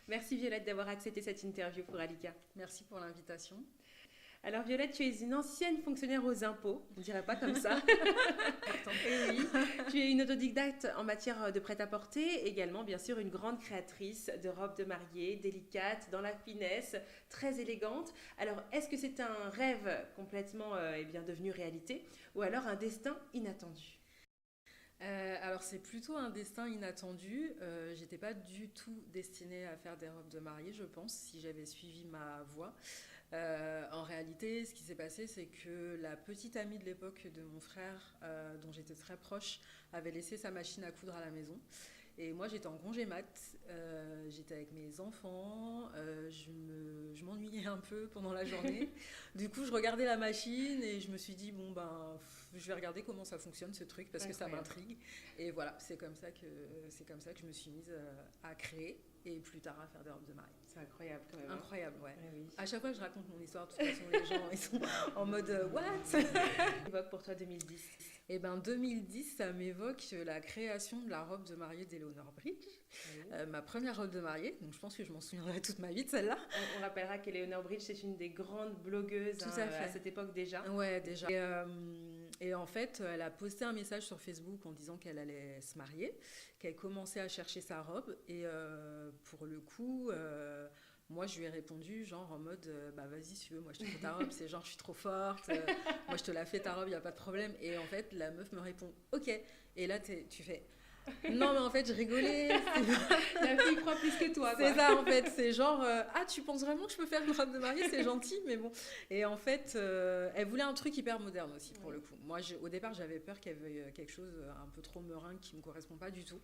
Merci Violette d'avoir accepté cette interview pour Alika. Merci pour l'invitation. Alors Violette, tu es une ancienne fonctionnaire aux impôts, on ne dirait pas comme ça. Et oui, tu es une autodidacte en matière de prêt-à-porter, également bien sûr une grande créatrice de robes de mariée, délicates, dans la finesse, très élégante. Alors est-ce que c'est un rêve complètement devenu réalité ou alors un destin inattendu? Alors c'est plutôt un destin inattendu. J'étais pas du tout destinée à faire des robes de mariée, je pense, si j'avais suivi ma voie. En réalité, ce qui s'est passé, c'est que la petite amie de l'époque de mon frère, dont j'étais très proche, avait laissé sa machine à coudre à la maison. Et moi, j'étais en congé mat, j'étais avec mes enfants, je m'ennuyais un peu pendant la journée. Du coup, je regardais la machine et je me suis dit, bon, ben, je vais regarder comment ça fonctionne ce truc parce que ça m'intrigue. Et voilà, c'est comme ça que je me suis mise à créer et plus tard à faire des robes de mariée. C'est incroyable quand même. Incroyable, ouais. Oui. À chaque fois que je raconte mon histoire, de toute façon, les gens ils sont en mode what? Évoque pour toi 2010. Et ben 2010, ça m'évoque la création de la robe de mariée d'Eleanor Bridge, ma première robe de mariée. Donc je pense que je m'en souviendrai toute ma vie de celle-là. On rappellera qu'Eleanor Bridge, c'est une des grandes blogueuses à cette époque déjà. Ouais, déjà. Et en fait, elle a posté un message sur Facebook en disant qu'elle allait se marier, qu'elle commençait à chercher sa robe. Et pour le coup, moi, je lui ai répondu, genre en mode, bah vas-y, si tu veux, moi je te fais ta robe, c'est genre, je suis trop forte, moi je te la fais ta robe, il n'y a pas de problème. Et en fait, la meuf me répond, ok. Et là, tu fais, non, mais en fait, je rigolais. La fille croit plus que toi. C'est ça, en fait. C'est genre, ah, tu penses vraiment que je peux faire une robe de mariée? C'est gentil, mais bon. Et en fait, elle voulait un truc hyper moderne aussi, pour le coup. Moi, au départ, j'avais peur qu'elle veuille quelque chose un peu trop meringue qui ne me correspond pas du tout.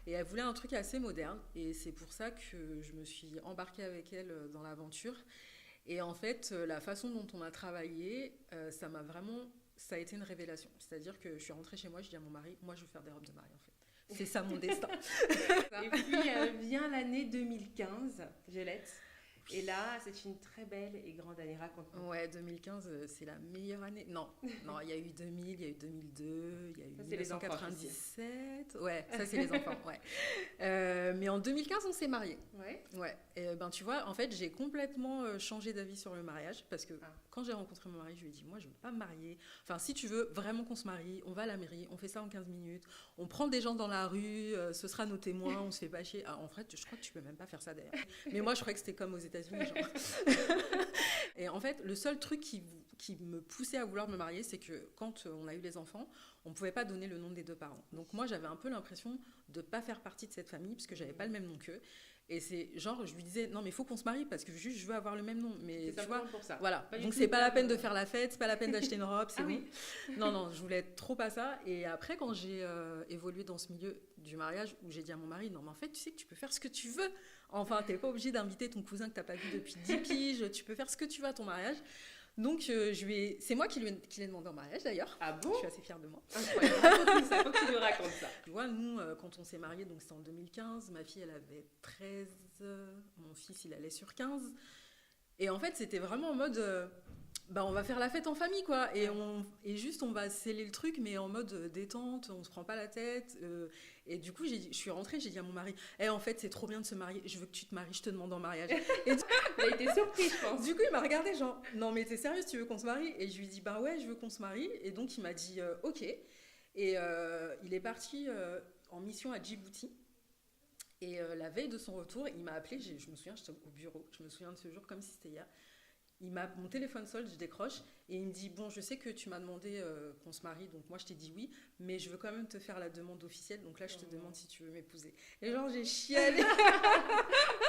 Et elle voulait un truc assez moderne. Et c'est pour ça que je me suis embarquée avec elle dans l'aventure. Et en fait, la façon dont on a travaillé, ça a été une révélation. C'est-à-dire que je suis rentrée chez moi, je dis à mon mari, moi, je veux faire des robes de mariée, en fait. C'est ça mon destin. Et puis vient l'année 2015, Violette. Et là, c'est une très belle et grande année. Raconte-moi. Ouais, 2015, c'est la meilleure année. Non, il y a eu 2000, il y a eu 2002, il y a eu Ça, 1997. Ouais, ça, c'est les enfants, ouais. Mais en 2015, on s'est mariés. Ouais. Et ben, tu vois, en fait, j'ai complètement changé d'avis sur le mariage parce que quand j'ai rencontré mon mari, je lui ai dit, moi, je ne veux pas me marier. Enfin, si tu veux vraiment qu'on se marie, on va à la mairie, on fait ça en 15 minutes, on prend des gens dans la rue, ce sera nos témoins, on se fait pas chier. En fait, je crois que tu peux même pas faire ça d'ailleurs. Mais moi, je croyais que c'était comme aux États-Unis. Et en fait, le seul truc qui me poussait à vouloir me marier, c'est que quand on a eu les enfants, on ne pouvait pas donner le nom des deux parents. Donc moi, j'avais un peu l'impression de ne pas faire partie de cette famille, parce que je n'avais pas le même nom qu'eux. Et c'est genre, je lui disais, non, mais il faut qu'on se marie, parce que juste, je veux avoir le même nom. Mais c'est tu vois, pour ça. Voilà. Donc c'est pas la peine de faire la fête, c'est pas la peine d'acheter une robe, c'est bon. Oui. Non, je voulais trop pas ça. Et après, quand j'ai évolué dans ce milieu du mariage, où j'ai dit à mon mari, non, mais en fait, tu sais que tu peux faire ce que tu veux. Enfin, t'es pas obligé d'inviter ton cousin que t'as pas vu depuis 10 piges, tu peux faire ce que tu veux à ton mariage. Donc, c'est moi qui l'ai demandé en mariage d'ailleurs. Ah bon? Je suis assez fière de moi. Incroyable. Raconte-nous ça, faut que tu nous racontes ça. Tu vois, nous, quand on s'est mariés, donc c'était en 2015, ma fille, elle avait 13, mon fils, il allait sur 15. Et en fait, c'était vraiment en mode, on va faire la fête en famille, quoi. Et juste, on va sceller le truc, mais en mode détente, on se prend pas la tête. Et du coup, je suis rentrée, j'ai dit à mon mari, en fait, c'est trop bien de se marier, je veux que tu te maries, je te demande en mariage. Et il a été surpris, je pense. Du coup, il m'a regardé, genre, non, mais t'es sérieuse, tu veux qu'on se marie? Et je lui ai dit, bah ouais, je veux qu'on se marie. Et donc, il m'a dit, ok. Et il est parti en mission à Djibouti. Et la veille de son retour, il m'a appelé, je me souviens, j'étais au bureau, je me souviens de ce jour comme si c'était hier. Mon téléphone sonne, je décroche et il me dit, bon, je sais que tu m'as demandé qu'on se marie, donc moi je t'ai dit oui, mais je veux quand même te faire la demande officielle, donc là je te demande si tu veux m'épouser. Et genre j'ai chialé.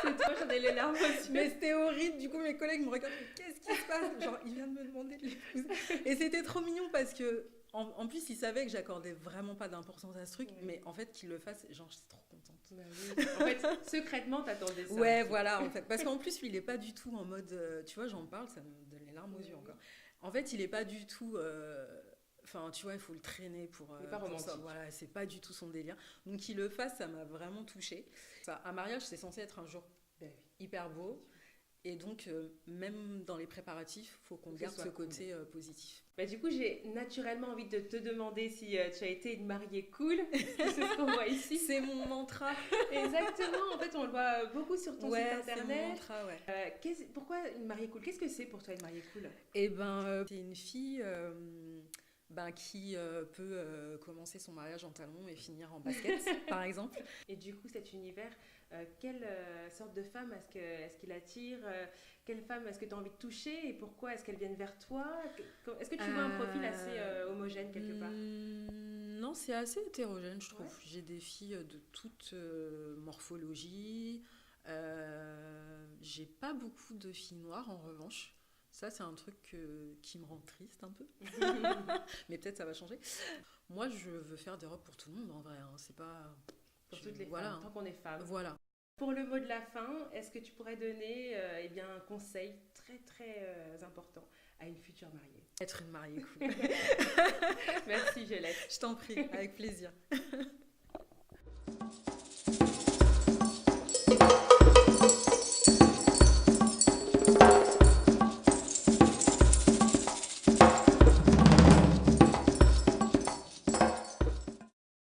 C'est toi, j'en ai les larmes aussi. Mais c'était horrible, du coup mes collègues me regardent, qu'est-ce qui se passe? Genre il vient de me demander de l'épouser. Et c'était trop mignon parce que en plus il savait que j'accordais vraiment pas d'importance à ce truc, mais en fait qu'il le fasse, genre j'étais trop contente. Bah oui. En fait, secrètement, t'attendais ça. Ouais, voilà, en fait. Parce qu'en plus, lui, il est pas du tout en mode... tu vois, j'en parle, ça me donne les larmes aux yeux encore. En fait, il est pas du tout... Enfin, tu vois, il faut le traîner pour... il est pas romantique. Ça. Voilà, c'est pas du tout son délire. Donc, qu'il le fasse, ça m'a vraiment touchée. Un mariage, c'est censé être un jour hyper beau. Et donc, même dans les préparatifs, il faut qu'on garde ce côté positif. Bah, du coup, j'ai naturellement envie de te demander si tu as été une mariée cool. C'est ce qu'on voit ici. C'est mon mantra. Exactement. En fait, on le voit beaucoup sur ton site internet. C'est mon mantra, ouais. Pourquoi une mariée cool? Qu'est-ce que c'est pour toi une mariée cool? Eh ben, c'est une fille qui peut commencer son mariage en talons et finir en basket, par exemple. Et du coup, cet univers, quelle sorte de femme est-ce qu'il attire? Quelle femme est-ce que tu as envie de toucher? Et pourquoi est-ce qu'elles viennent vers toi? Est-ce que tu vois un profil assez homogène quelque part? Non, c'est assez hétérogène, je trouve. Ouais. J'ai des filles de toute morphologie. J'ai pas beaucoup de filles noires, en revanche. Ça, c'est un truc qui me rend triste un peu. Mais peut-être ça va changer. Moi, je veux faire des robes pour tout le monde, en vrai. Hein. C'est pas... Pour toutes les femmes, tant qu'on est femme. Voilà. Pour le mot de la fin, est-ce que tu pourrais donner un conseil très, très important à une future mariée? Être une mariée cool. Merci, Violette. Je t'en prie, avec plaisir.